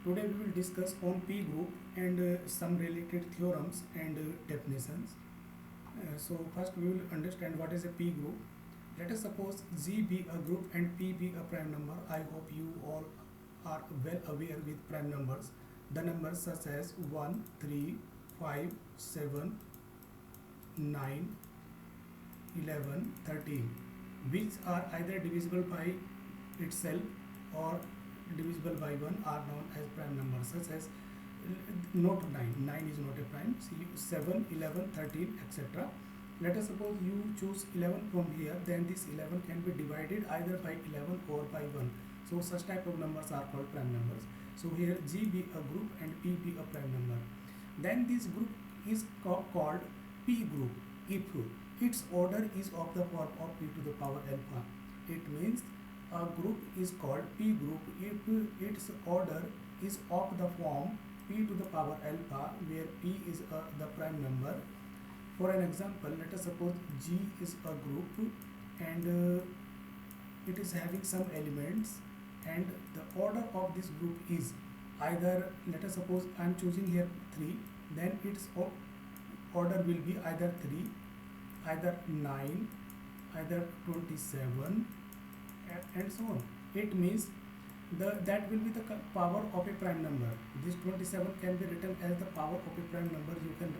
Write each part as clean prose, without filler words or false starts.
Today we will discuss on P group and some related theorems and definitions. So first we will understand what is a P group. Let us suppose Z be a group and P be a prime number. I hope you all are well aware with prime numbers. The numbers such as 1, 3, 5, 7, 9, 11, 13, which are either divisible by itself or divisible by 1 are known as prime numbers, such as not 9, 9 is not a prime. See 7, 11, 13, etc. Let us suppose you choose 11 from here, then this 11 can be divided either by 11 or by 1. So such type of numbers are called prime numbers. So here G be a group and P be a prime number. Then this group is called P group if its order is of the form of P to the power alpha. It means a group is called P group if its order is of the form P to the power alpha, where P is the prime number. For an example, let us suppose G is a group and it is having some elements, and the order of this group is either, let us suppose I am choosing here 3, then its order will be either 3, either 9, either 27, and so on. It means that will be the power of a prime number. This 27 can be written as the power of a prime number. You can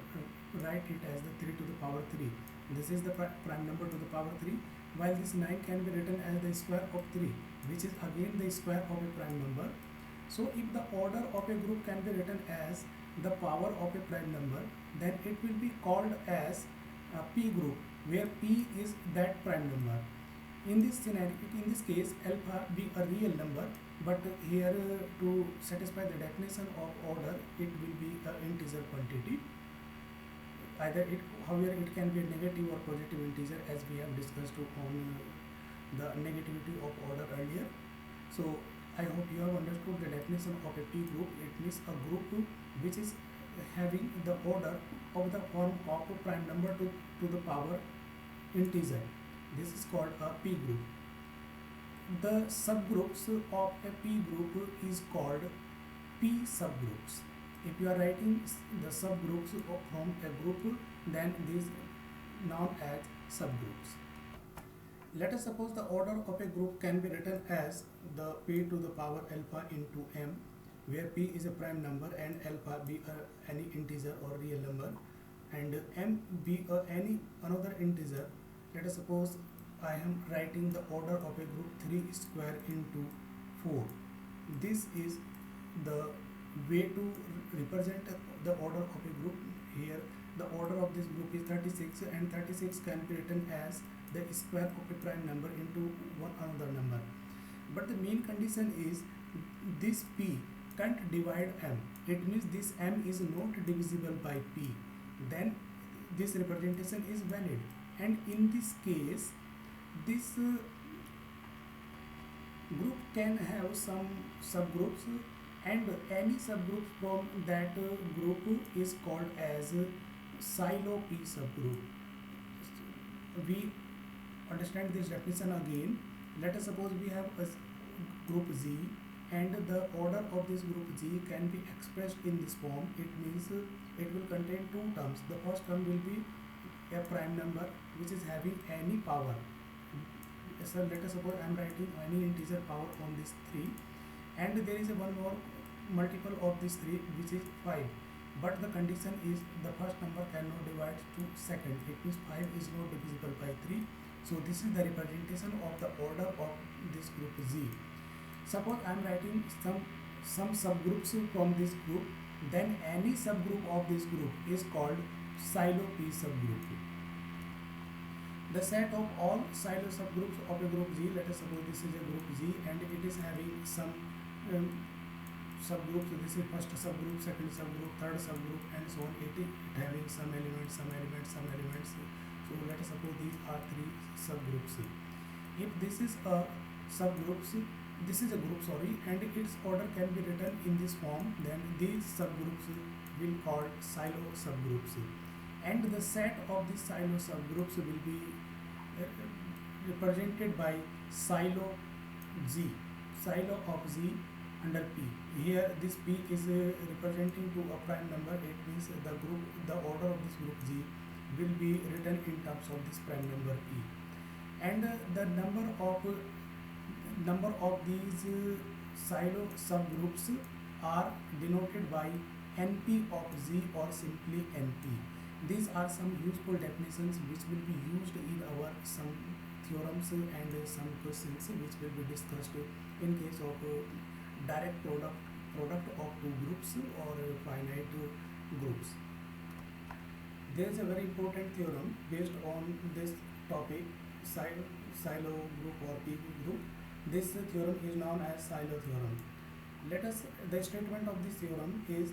write it as the 3 to the power 3. This is the prime number to the power 3, while this 9 can be written as the square of 3, which is again the square of a prime number. So if the order of a group can be written as the power of a prime number, then it will be called as a P group, where P is that prime number. In this scenario, in this case, alpha be a real number, but here to satisfy the definition of order, it will be an integer quantity. Either it, however, it can be a negative or positive integer, as we have discussed on the negativity of order earlier. So I hope you have understood the definition of a P group. It means a group which is having the order of the form of a prime number to the power integer. This is called a P group. The subgroups of a P group is called P subgroups. If you are writing the subgroups from a group, then these known as subgroups. Let us suppose the order of a group can be written as the P to the power alpha into M, where P is a prime number and alpha be any integer or real number, and M be any another integer. Let us suppose I am writing the order of a group 3 square into 4. This is the way to represent the order of a group. Here the order of this group is 36, and 36 can be written as the square of a prime number into one another number. But the main condition is this P can't divide M. It means this M is not divisible by P. Then this representation is valid. And in this case, this group can have some subgroups, and any subgroup from that group is called as silo P subgroup. We understand this definition again. Let us suppose we have a group Z, and the order of this group G can be expressed in this form. It means it will contain two terms. The first term will be a prime number which is having any power. So let us suppose I am writing any integer power on this 3, and there is a one more multiple of this 3 which is 5, but the condition is the first number cannot divide to second. It means 5 is not divisible by 3. So this is the representation of the order of this group Z. Suppose I am writing some subgroups from this group, then any subgroup of this group is called silo P subgroup. The set of all silo subgroups of a group Z, let us suppose this is a group Z and it is having some subgroups. This is first subgroup, second subgroup, third subgroup, and so on. It having some elements. So let us suppose these are 3 subgroups. If this is a subgroups, this is a group, and its order can be written in this form, then these subgroups will called silo subgroups, and the set of these silo subgroups will be represented by silo G. Silo of Z under P. Here this P is representing to a prime number. It means the order of this group G will be written in terms of this prime number P, and the number of these silo subgroups are denoted by NP of Z or simply NP. These are some useful definitions which will be used in our some theorems and some questions which will be discussed in case of direct product of two groups or finite groups. There is a very important theorem based on this topic, silo group or P group. This theorem is known as Silo theorem. The statement of this theorem is,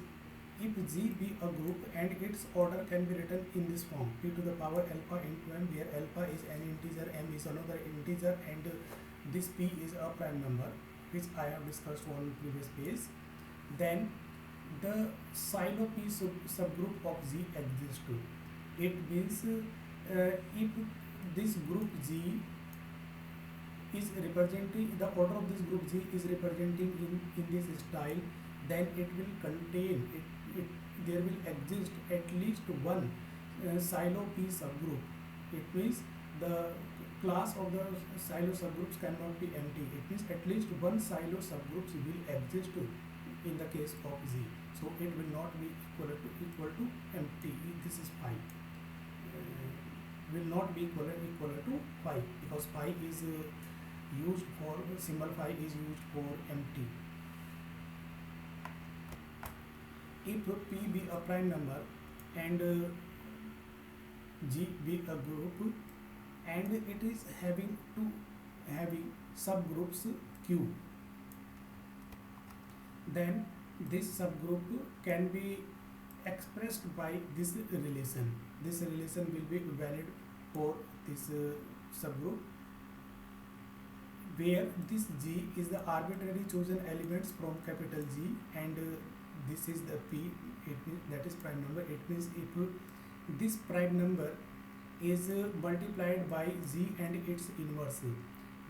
if G be a group and its order can be written in this form, P to the power alpha into M, where alpha is an integer, M is another integer, and this P is a prime number, which I have discussed on previous page, then the silo P subgroup of G exists too. It means if this group G is representing, the order of this group G is representing in this style, then it will contain there will exist at least one silo P subgroup. It means the class of the silo subgroups cannot be empty. It means at least one silo subgroups will exist in the case of Z. So it will not be equal to empty. This is phi. Will not be equal to phi, because phi is used for, symbol phi is used for empty. If P be a prime number and G be a group and it is having subgroups Q, then this subgroup can be expressed by this relation. This relation will be valid for this subgroup, where this G is the arbitrary chosen elements from capital G and this is the P, that is prime number. It means if this prime number is multiplied by Z and its inverse,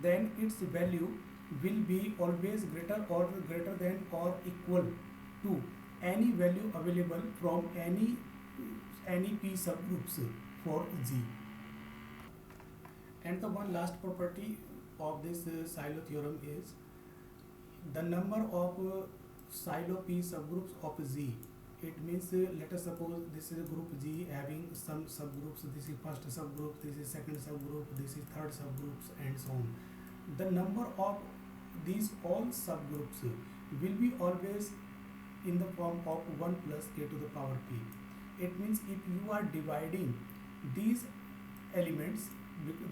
then its value will be always greater than or equal to any value available from any P subgroups for G. And the one last property of this Silo theorem is the number of silo P subgroups of Z. It means let us suppose this is a group G having some subgroups. This is first subgroup, this is second subgroup, this is third subgroups, and so on. The number of these all subgroups will be always in the form of 1 plus k to the power p. It means if you are dividing these elements,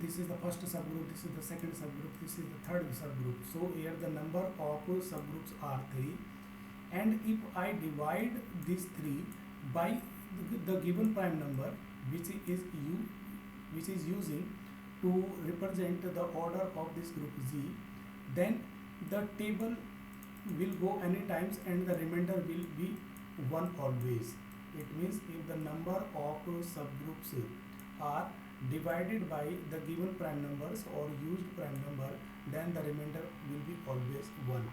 this is the first subgroup, this is the second subgroup, this is the third subgroup. So here the number of subgroups are 3, and if I divide these 3 by the given prime number, which is using to represent the order of this group Z, then the table will go any times and the remainder will be 1 always. It means if the number of subgroups are divided by the given prime numbers or used prime number, then the remainder will be always 1.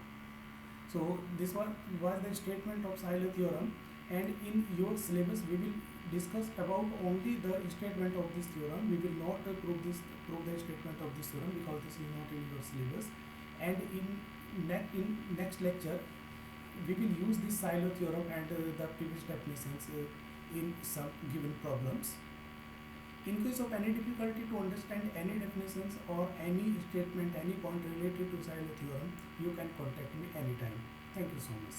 So this was the statement of Silo theorem, and in your syllabus we will discuss about only the statement of this theorem. We will not prove the statement of this theorem because this is not in your syllabus. And in next lecture we will use this Silo theorem and the previous definitions in some given problems. In case of any difficulty to understand any definitions or any statement, any point related to Silo theorem, you can contact me anytime. Thank you so much.